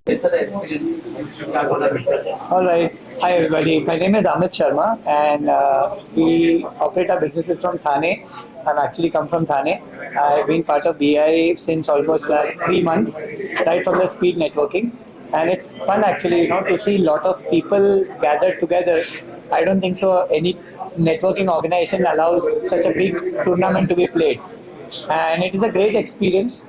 All right. Hi, everybody. My name is Amit Sharma, and we operate our businesses from Thane. I've actually come from Thane. I've been part of BI since almost last 3 months, right from the speed networking. And it's fun actually, to see a lot of people gathered together. I don't think so any networking organization allows such a big tournament to be played. And it is a great experience.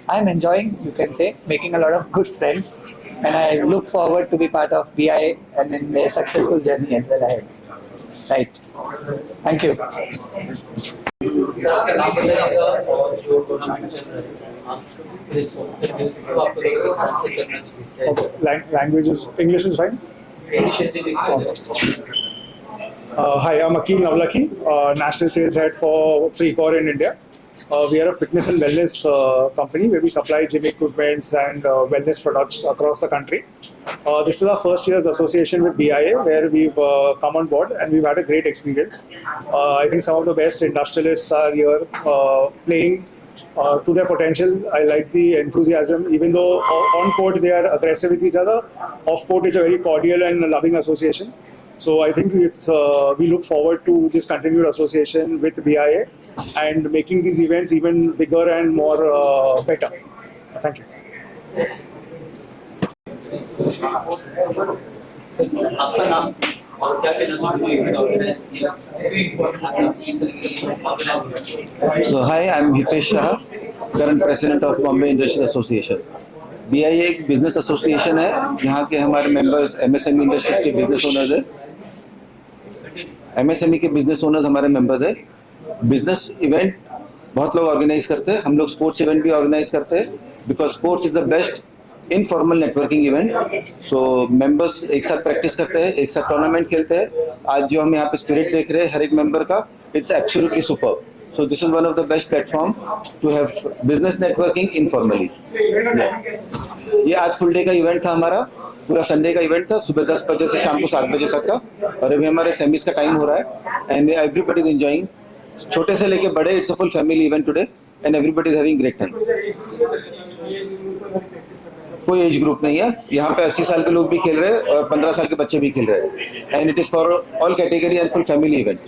I'm enjoying, you can say, making a lot of good friends, and I look forward to be part of BI and in a successful journey as well ahead. Right. Thank you. Sir आपका नाम बताइएगा और जो tournament चल रहा है आप किस रिस्पॉन्सिबिलिटी को आपको रिस्पॉन्सिबल करना चाहिए Languages, English is fine. English is the mix Hi, I'm Akil Navlaki, National Sales Head for Precor in India. We are a fitness and wellness company where we supply gym equipments and wellness products across the country. This is our first year's association with BIA, where we've come on board and we've had a great experience. I think some of the best industrialists are here playing to their potential. I like the enthusiasm. Even though on court they are aggressive with each other, off court it's a very cordial and loving association. So I think we look forward to this continued association with BIA and making these events even bigger and more better. Thank you. आपका नाम और क्या कहना चाहोगे organise किया क्यों important लगता है इस तरीके की organise So hi, I'm Hitesh Shah, current president of Bombay Industries Association. BIA एक बिजनेस एसोसिएशन है, यहाँ के हमारे मेंबर्स MSME इंडस्ट्रीज के बिजनेस ओनर्स है। MSME के बिजनेस ओनर्स हमारे मेंबर्स है। बिजनेस इवेंट बहुत लोग ऑर्गेनाइज करते हैं, हम लोग स्पोर्ट्स इवेंट भी ऑर्गेनाइज करते हैं, because sports is the best informal networking event. So members एक साथ प्रैक्टिस करते हैं, एक साथ टूर्नामेंट खेलते हैं। आज जो हम यहाँ पे स्पिरिट देख रहे हैं हर एक मेंबर का, it's absolutely superb. So this is one of the best platform to have business networking informally. ये आज फुल डे का इवेंट था हमारा, पूरा संडे का इवेंट था, सुबह 10 बजे से शाम को 7 बजे तक का, और अभी हमारे सेमीज का टाइम हो रहा है एंड एवरीबडी इज एंजॉयिंग, छोटे से लेके बड़े, it's a full family event today and everybody is having great time. कोई एज ग्रुप नहीं है, यहाँ पे 80 साल के लोग भी खेल रहे हैं और 15 साल के बच्चे भी खेल रहे हैं and it is for all category and full family event.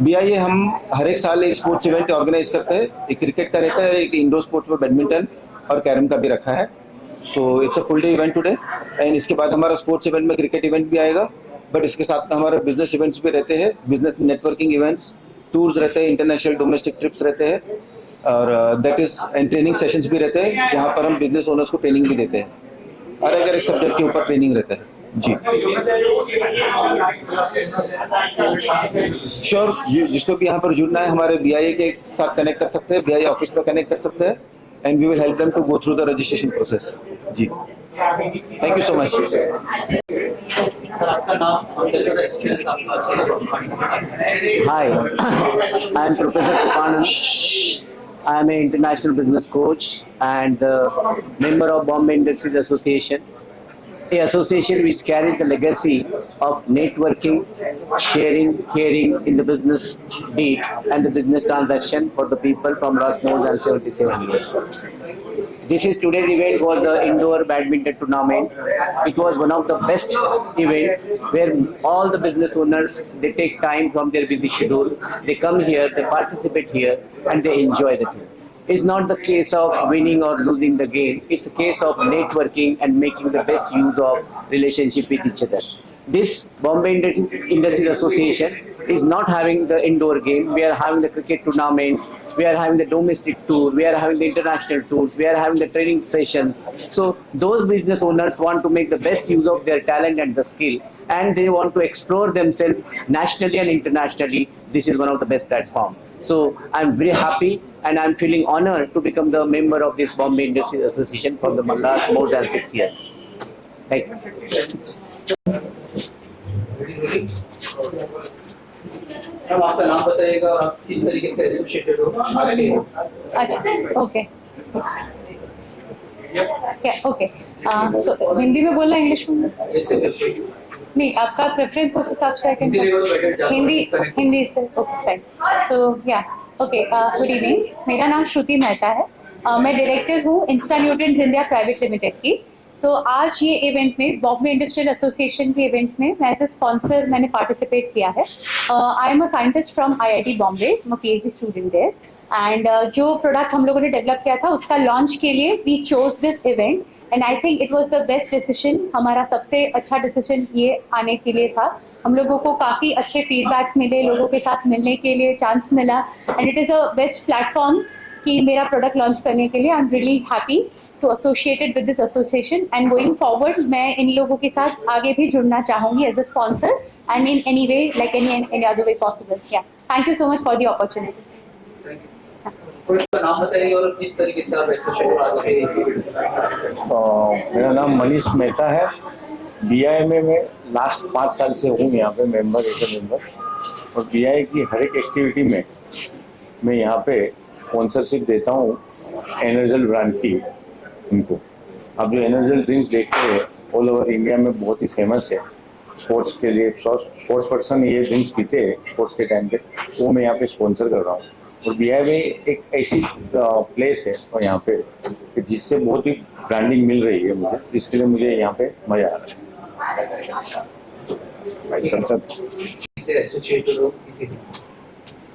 BIA हम हर एक साल एक स्पोर्ट्स इवेंट ऑर्गेनाइज करते हैं, एक क्रिकेट का रहता है, एक इंडोर स्पोर्ट्स में बैडमिंटन और कैरम का भी रखा है। So it's a full day event today and इसके बाद हमारा स्पोर्ट्स इवेंट में क्रिकेट इवेंट भी आएगा, बट इसके साथ में हमारे बिजनेस इवेंट्स भी रहते हैं, बिजनेस नेटवर्किंग इवेंट्स, टूर्स रहते हैं, इंटरनेशनल डोमेस्टिक ट्रिप्स रहते हैं, और that is and training sessions भी रहते हैं, जहाँ पर हम बिजनेस ओनर्स को ट्रेनिंग भी देते हैं, हर एक सब्जेक्ट के ऊपर ट्रेनिंग रहता है जी। श्योर, जिसको भी यहाँ पर जुड़ना है हमारे BIA के साथ कनेक्ट कर सकते हैं, BIA ऑफिस पर कनेक्ट कर सकते हैं and we will help them to go through the registration process जी। Thank you so much. Sir आपका नाम और कैसा एक्सपीरियंस आपका अच्छा Hi, I am Professor Kripanand. I am an international business coach and member of Bombay Industries Association, a association which carries the legacy of networking, sharing, caring in the business deed and the business transaction for the people from last more than 77 years. This is today's event was the indoor badminton tournament. It was one of the best events where all the business owners, they take time from their busy schedule, they come here, they participate here and they enjoy the thing. It's not the case of winning or losing the game. It's a case of networking and making the best use of relationship with each other. This Bombay Industries Association is not having the indoor game. We are having the cricket tournament. We are having the domestic tour. We are having the international tours. We are having the training sessions. So those business owners want to make the best use of their talent and the skill, and they want to explore themselves nationally and internationally. This is one of the best platforms. So I'm very happy and I'm feeling honored to become the member of this Bombay Industries Association for the last more than 6 years. Thank you. अब आपका नाम बताइएगा और आप किस तरीके से associated हो आज के अच्छा ओके क्या ओके सो हिंदी में बोलना इंग्लिश में जैसे नहीं आपका प्रेफरेंस उस हिसाब से हिंदी हिंदी से ओके फाइन सो या ओके, गुड इवनिंग। मेरा नाम श्रुति मेहता है। मैं डायरेक्टर हूँ Insta nutrients India private limited की। आज ये इवेंट में बॉम्बे इंडस्ट्रियल एसोसिएशन के इवेंट में मैं एज ए स्पॉन्सर मैंने पार्टिसिपेट किया है। I am a scientist from IIT Bombay, मैं PhD स्टूडेंट देयर। एंड जो प्रोडक्ट हम लोगों ने डेवलप किया था उसका लॉन्च के लिए we chose this event and I think it was the best decision. हमारा सबसे अच्छा डिसीजन ये आने के लिए था। हम लोगों को काफ़ी अच्छे फीडबैक्स मिले, लोगों के साथ मिलने के लिए चांस मिला and it is a best platform कि मेरा प्रोडक्ट लॉन्च करने के लिए। I am really happy to associated with this association and going forward मैं इन लोगों के साथ आगे भी जुड़ना चाहूँगी as a sponsor and in any way like any other way possible. या thank you so much for the opportunity. कोई का नाम बताइए और किस तरीके से आप एसोसिएट हो आज के इस इवेंट से? मेरा नाम मनीष मेहता है। BI में मैं लास्ट 5 साल से हूँ यहाँ पे मेंबर, एज ए मेंबर। और BI की हर एक एक्टिविटी में मैं यहाँ पे स्पॉन्सरशिप देता हूँ एनर्जल ब्रांड की उनको। अब जो एनर्जल ड्रिंक्स देखते हैं ऑल ओवर इंडिया में बहुत ही फेमस है स्पोर्ट्स के लिए। स्पोर्ट्स पर्सन ये ड्रिंक्स पीते हैं स्पोर्ट्स के टाइम पे, वो मैं यहाँ पे स्पॉन्सर कर रहा हूँ। और BI में एक ऐसी प्लेस है और यहाँ पे कि जिससे बहुत ही ब्रांडिंग मिल रही है मुझे, इसके लिए मुझे यहाँ पे मजा आ रहा है। भाई चल चल। किससे एसोसिएट हो किसी?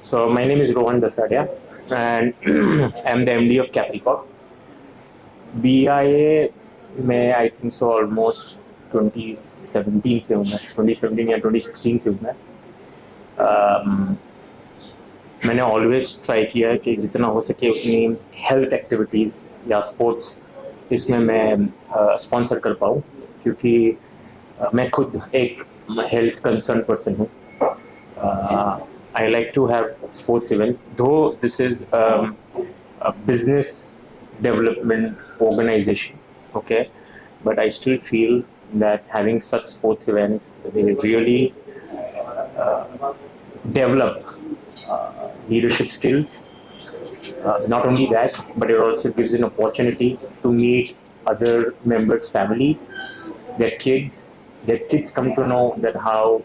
So my name is Rohan Dasadia and I'm the MD of Capricorn. BIA में I think so almost 2017 से हूँ मैं, 2017 या 2016 से हूँ मैं। मैंने ऑलवेज ट्राई किया है कि जितना हो सके उतनी हेल्थ एक्टिविटीज़ या स्पोर्ट्स इसमें मैं स्पॉन्सर कर पाऊँ, क्योंकि मैं खुद एक हेल्थ कंसर्न पर्सन हूँ। I like to have sports events, though this is a business development organization, okay? But I still feel that having such sports events, they really develop leadership skills. Not only that, but it also gives an opportunity to meet other members' families, their kids. Their kids come to know that how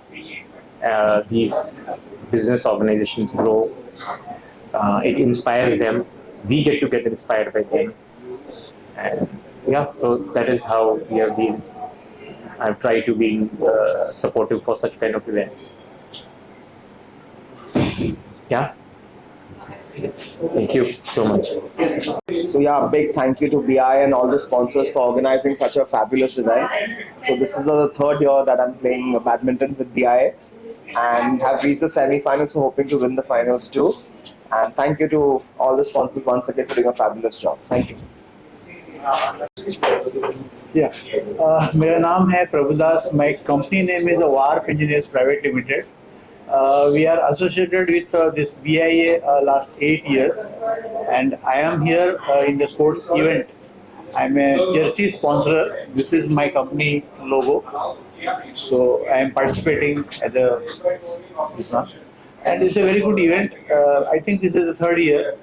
these business organizations grow. It inspires them. We get to get inspired by them. And yeah, so that is how we have been. I've tried to be supportive for such kind of events. Yeah. Thank you so much. So yeah, big thank you to BI and all the sponsors for organizing such a fabulous event. So this is the third year that I'm playing badminton with BI and have reached the semi-finals, so hoping to win the finals too. And thank you to all the sponsors once again for doing a fabulous job. Thank you. मेरा नाम है Prabhudas. My company name is Warp Engineers Private Limited. We are associated with this BIA last 8 years, and I am here in the sports event. I'm a jersey sponsor. This is my company logo. So I am participating as this one, and it's a very good event. I think this is the third year.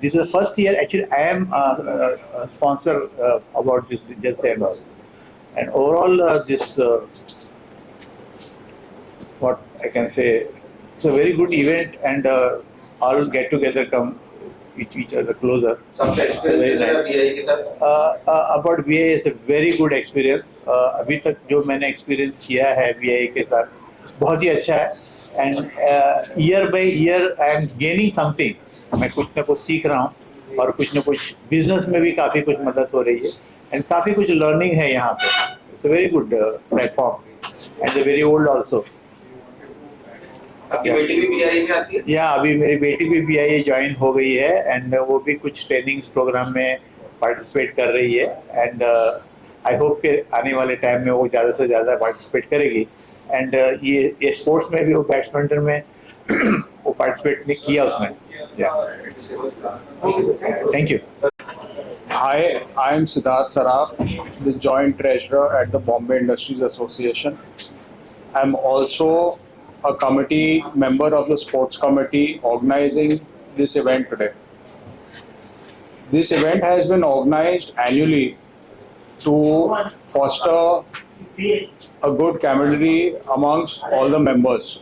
This is the first year. Actually, I am a sponsor about this jersey and all. And overall, this what I can say, it's a very good event, and all get together come each other closer. It's very nice. About BI is a very good experience. अभी तक जो मैंने experience किया है BI के साथ बहुत ही अच्छा है, and year by year I am gaining something. मैं कुछ ना कुछ सीख रहा हूँ और कुछ ना कुछ business में भी काफ़ी कुछ मदद हो रही है, and काफ़ी कुछ learning है यहाँ पे. It's a very good platform, and it's very old also. आपकी बेटी भी BI में आती है? या अभी मेरी बेटी भी BI ज्वाइन हो गई है, एंड वो भी कुछ ट्रेनिंग्स प्रोग्राम में पार्टिसिपेट कर रही है, एंड आई होप कि आने वाले टाइम में वो ज़्यादा से ज़्यादा पार्टिसिपेट करेगी. एंड ये स्पोर्ट्स में भी वो बैडमिंटन में वो पार्टिसिपेट किया उसमें. Thank you. Hi, I am Siddharth Saraf, the Joint Treasurer at the Bombay Industries Association. I am also a committee member of the sports committee organizing this event today. This event has been organized annually to foster a good camaraderie amongst all the members.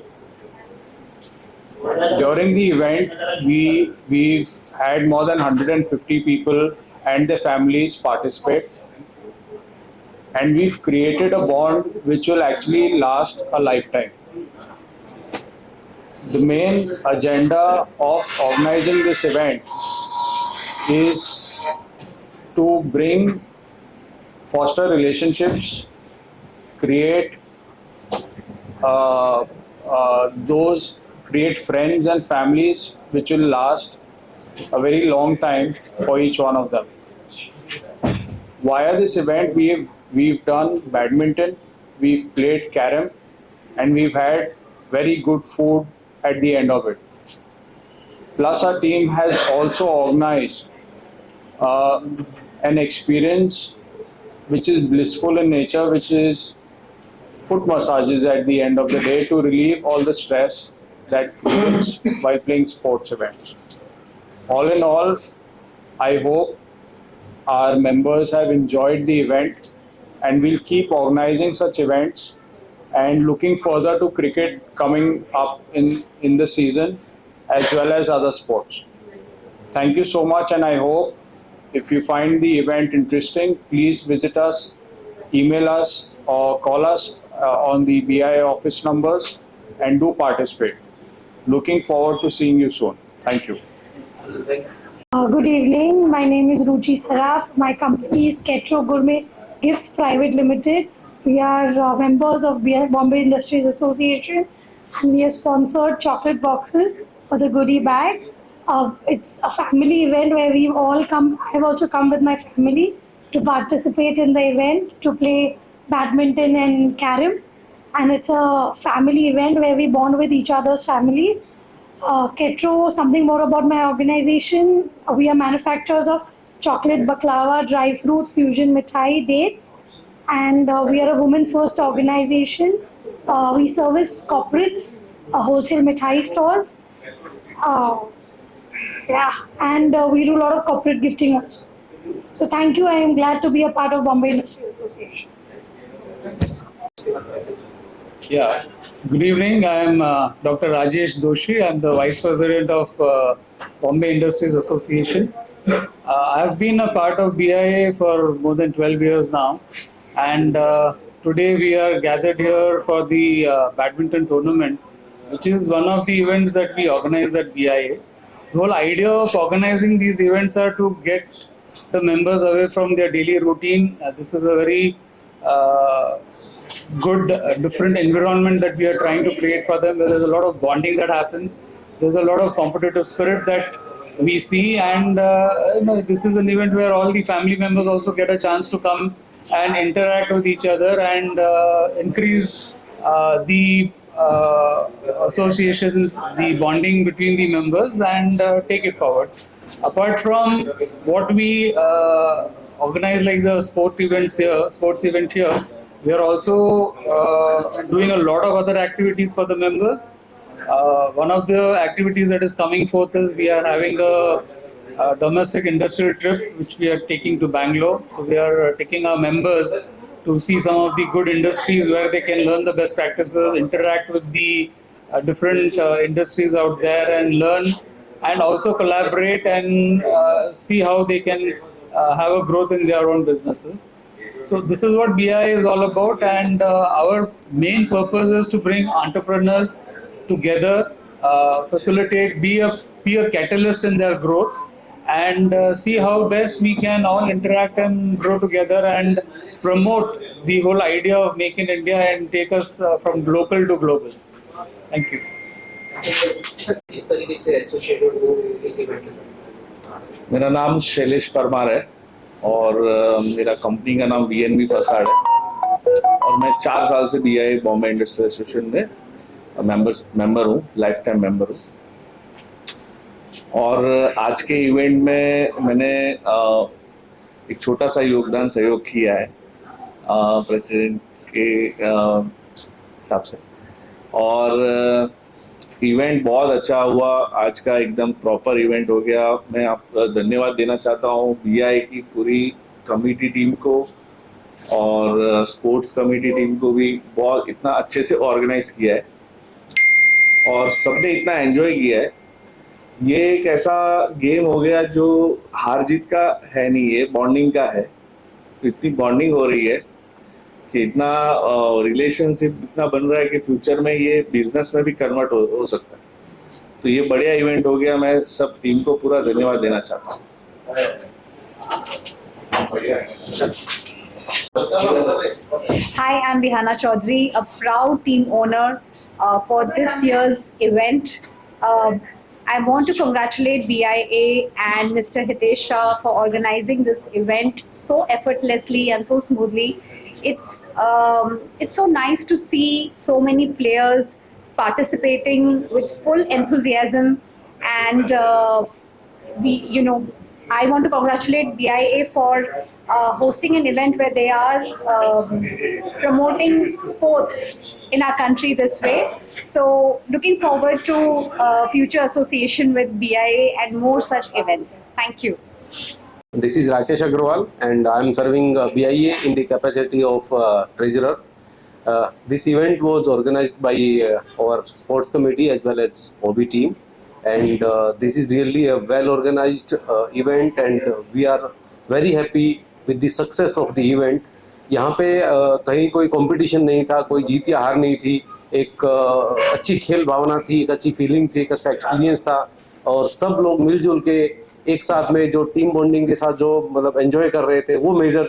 During the event, we've had more than 150 people and their families participate, and we've created a bond which will actually last a lifetime. The main agenda of organizing this event is to foster relationships, create create friends and families which will last a very long time for each one of them. Via this event, we've done badminton, we've played carom, and we've had very good food at the end of it. Plus, our team has also organized an experience which is blissful in nature, which is foot massages at the end of the day to relieve all the stress that creates while playing sports events. All in all, I hope our members have enjoyed the event, and we'll keep organizing such events and looking further to cricket coming up in the season as well as other sports. Thank you so much, and I hope if you find the event interesting, please visit us, email us or call us on the BI office numbers and do participate. Looking forward to seeing you soon. Thank you. Good evening. My name is Ruchi Saraf. My company is Ketro Gourmet Gifts Private Limited. We are members of Bombay Industries Association, and we have sponsored chocolate boxes for the goodie bag. It's a family event where we've all come. I've also come with my family to participate in the event, to play badminton and carom. And it's a family event where we bond with each other's families. Ketro, something more about my organization. We are manufacturers of chocolate, baklava, dry fruits, fusion mithai, dates. And we are a women-first organization. We service corporates, wholesale mithai stores. And we do a lot of corporate gifting also. So thank you. I am glad to be a part of Bombay Industries Association. Yeah. Good evening. I am Dr. Rajesh Doshi. I am the Vice President of Bombay Industries Association. I have been a part of BIA for more than 12 years now. And today we are gathered here for the badminton tournament, which is one of the events that we organize at BIA. The whole idea of organizing these events are to get the members away from their daily routine. This is a very good, different environment that we are trying to create for them, where there's a lot of bonding that happens. There's a lot of competitive spirit that we see, and this is an event where all the family members also get a chance to come and interact with each other and increase the associations, the bonding between the members, and take it forward. Apart from what we organize, like the sports event here, we are also doing a lot of other activities for the members. One of the activities that is coming forth is we are having a domestic industrial trip which we are taking to Bangalore. So we are taking our members to see some of the good industries where they can learn the best practices, interact with the different industries out there and learn, and also collaborate and see how they can have a growth in their own businesses. So this is what BI is all about, and our main purpose is to bring entrepreneurs together, facilitate, be a catalyst in their growth, and see how best we can all interact and grow together and promote the whole idea of Make in India and take us from local to global. Thank you. इस तरीके से associated हो इस event के साथ? मेरा नाम शैलेश परमार है और मेरा कंपनी का नाम VNB फसाड है और मैं 4 साल से BI बॉम्बे इंडस्ट्रियल एसोसिएशन में मेंबर हूँ, लाइफ टाइम मेंबर हूँ। और आज के इवेंट में मैंने एक छोटा सा सहयोग किया है प्रेसिडेंट के हिसाब से, और इवेंट बहुत अच्छा हुआ। आज का एकदम प्रॉपर इवेंट हो गया। मैं आपका धन्यवाद देना चाहता हूँ BI की पूरी कमेटी टीम को और स्पोर्ट्स कमेटी टीम को भी, बहुत इतना अच्छे से ऑर्गेनाइज किया है। और सबने इतना एंजॉय किया है। ये एक ऐसा गेम हो गया जो हार जीत का है नहीं, ये बॉन्डिंग का है। इतनी बॉन्डिंग हो रही है कि इतना रिलेशनशिप इतना बन रहा है कि फ्यूचर में ये बिजनेस में भी कन्वर्ट हो सकता है। तो ये बढ़िया इवेंट हो गया। मैं सब टीम को पूरा धन्यवाद देना चाहता हूँ। Hi, I'm Bihana Chaudhary, a proud team owner for this year's event. I want to congratulate BIA and Mr. Hitesh Shah for organizing this event so effortlessly and so smoothly. It's so nice to see so many players participating with full enthusiasm, and I want to congratulate BIA for hosting an event where they are promoting sports in our country this way. So looking forward to future association with BIA and more such events. Thank you. This is Rakesh Agrawal, and I am serving BIA in the capacity of treasurer. This event was organized by our sports committee as well as OB team, and this is really a well organized event, and we are very happy with the success of the event. यहाँ पे कहीं कोई competition नहीं था, कोई जीत या हार नहीं थी, एक अच्छी खेल भावना थी, एक अच्छी फीलिंग थी, एक अच्छा एक्सपीरियंस था, और सब लोग मिलजुल के एक साथ में जो टीम बॉन्डिंग के साथ जो मतलब एंजॉय कर रहे थे, वो मेजर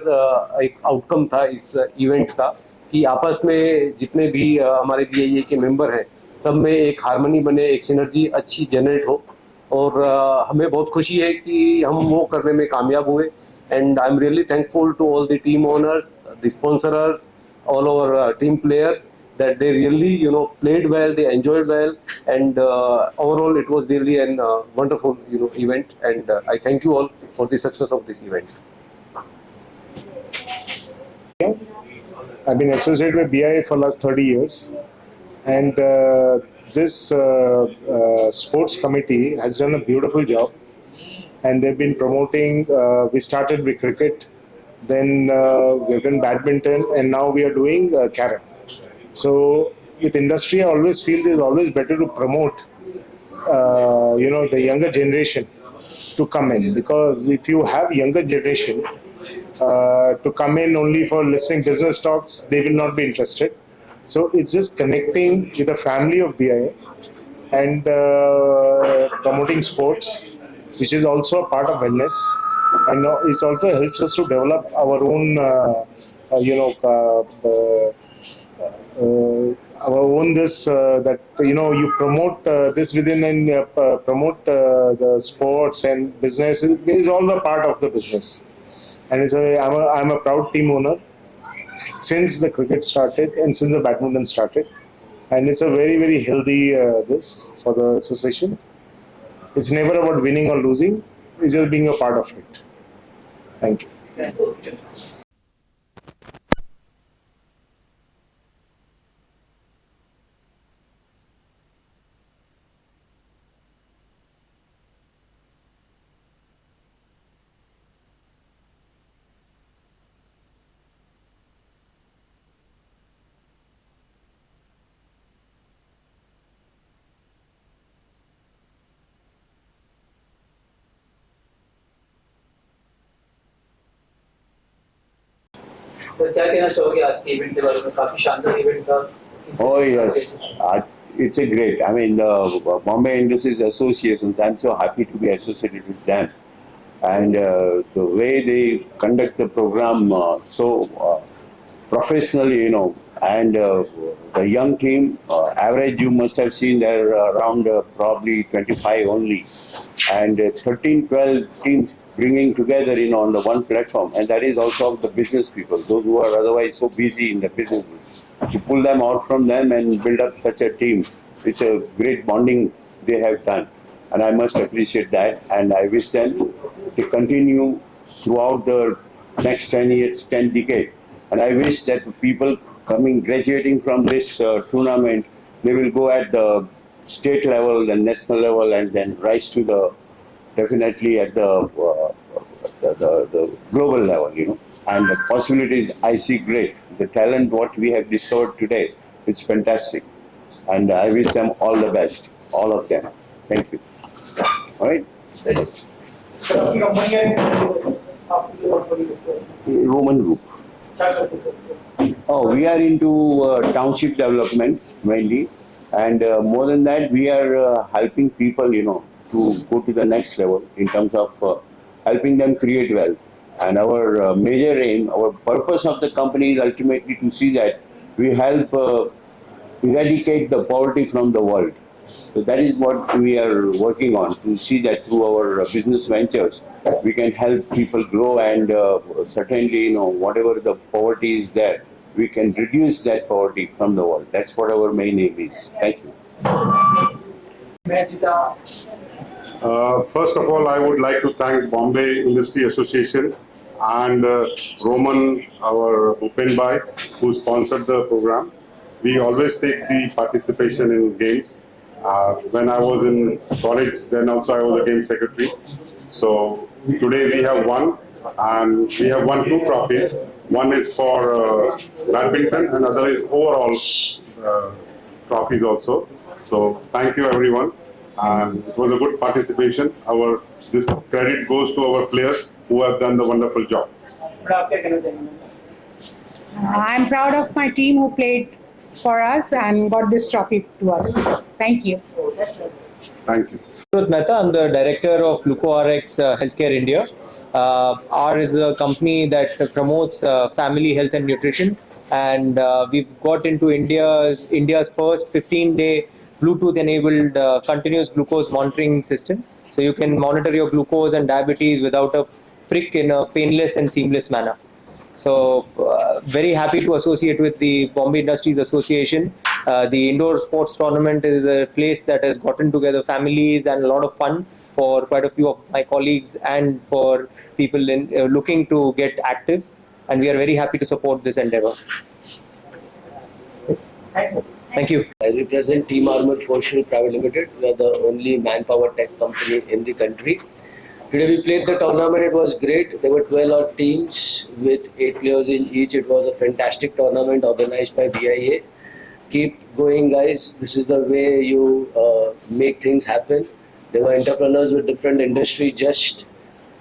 एक आउटकम था इस इवेंट का, कि आपस में जितने भी हमारे BIA के मेंबर हैं, सब में एक हार्मनी बने, एक सिनर्जी अच्छी जनरेट हो, और हमें बहुत खुशी है कि हम वो करने में कामयाब हुए. And I'm really thankful to all the team owners, the sponsors, all our team players, that they really, played well, they enjoyed well, and overall it was really an wonderful, event. And I thank you all for the success of this event. I've been associated with BIA for last 30 years, and this sports committee has done a beautiful job. And they've been promoting, we started with cricket, then we've done badminton, and now we are doing carom. So with industry, I always feel it's always better to promote, the younger generation to come in, because if you have younger generation to come in only for listening business talks, they will not be interested. So it's just connecting with the family of BIA and promoting sports, which is also a part of wellness, and it also helps us to develop our own, you promote this within and promote the sports and business is all the part of the business. And I'm a proud team owner since the cricket started and since the badminton started, and it's a very, very healthy this for the association. It's never about winning or losing. It's just being a part of it. Thank you. Sir क्या कहना चाहोगे आज के event के बारे में? काफी शानदार इवेंट था. Oh yes, it's a great. I mean, the Bombay Industries Association. I'm so happy to be associated with them, and the way they conduct the program so professionally, and the young team. Average, you must have seen they're around probably 25 only, and 13, 12 teams bringing together, on the one platform, and that is also of the business people, those who are otherwise so busy in the business. To pull them out from them and build up such a team, it's a great bonding they have done, and I must appreciate that, and I wish them to continue throughout the next 10 years, 10 decades, and I wish that people graduating from this tournament, they will go at the state level, then national level, and then rise to the definitely at the global level, and the possibilities I see great. The talent what we have discovered today is fantastic. and I wish them all the best, all of them. Thank you. All right. Roman Group. Oh, we are into township development mainly, and more than that, we are helping people, to go to the next level in terms of helping them create wealth. And our major aim, our purpose of the company is ultimately to see that we help eradicate the poverty from the world. So that is what we are working on, to see that through our business ventures, we can help people grow, and certainly, whatever the poverty is there, we can reduce that poverty from the world. That's what our main aim is. Thank you. First of all, I would like to thank Bombay Industry Association and Roman, our Bhupen Bhai, who sponsored the program. We always take the participation in games. When I was in college, then also I was a game secretary. So today we have won, and we have won 2 trophies. One is for badminton, and other is overall trophies also. So thank you everyone. It was a good participation. This credit goes to our players who have done the wonderful job. I'm proud of my team who played for us and got this trophy to us. Thank you. Thank you. Shrut Mehta, I'm the director of GlucoRx Healthcare India. R is a company that promotes family health and nutrition, and we've got into India's first 15-day Bluetooth-enabled continuous glucose monitoring system. So you can monitor your glucose and diabetes without a prick, in a painless and seamless manner. So very happy to associate with the Bombay Industries Association. The indoor sports tournament is a place that has gotten together families and a lot of fun for quite a few of my colleagues and for people looking to get active. And we are very happy to support this endeavor. Thank you. I represent Team Armor Fortune Private Limited. We are the only manpower tech company in the country. Today we played the tournament. It was great. There were 12 odd teams with 8 players in each. It was a fantastic tournament organized by BIA. Keep going, guys. This is the way you make things happen. There were entrepreneurs with different industry just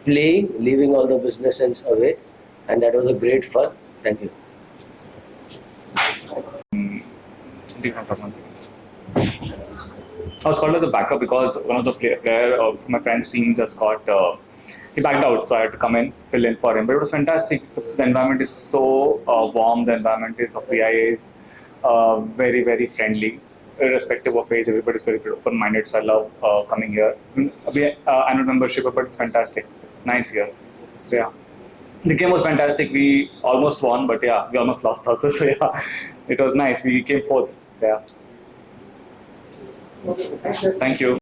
playing, leaving all the business ends away, and that was a great fun. Thank you. I was called as a backup because one of the player of my friend's team just got, he backed out, so I had to come in, fill in for him. But it was fantastic. The environment is so warm. The environment is of BIA is very, very friendly. Irrespective of age, everybody's very open-minded, so I love coming here. It's been annual membership, but it's fantastic. It's nice here. So yeah, the game was fantastic. We almost won, but yeah, we almost lost also. So yeah, it was nice. We came 4th. So yeah. Thank you.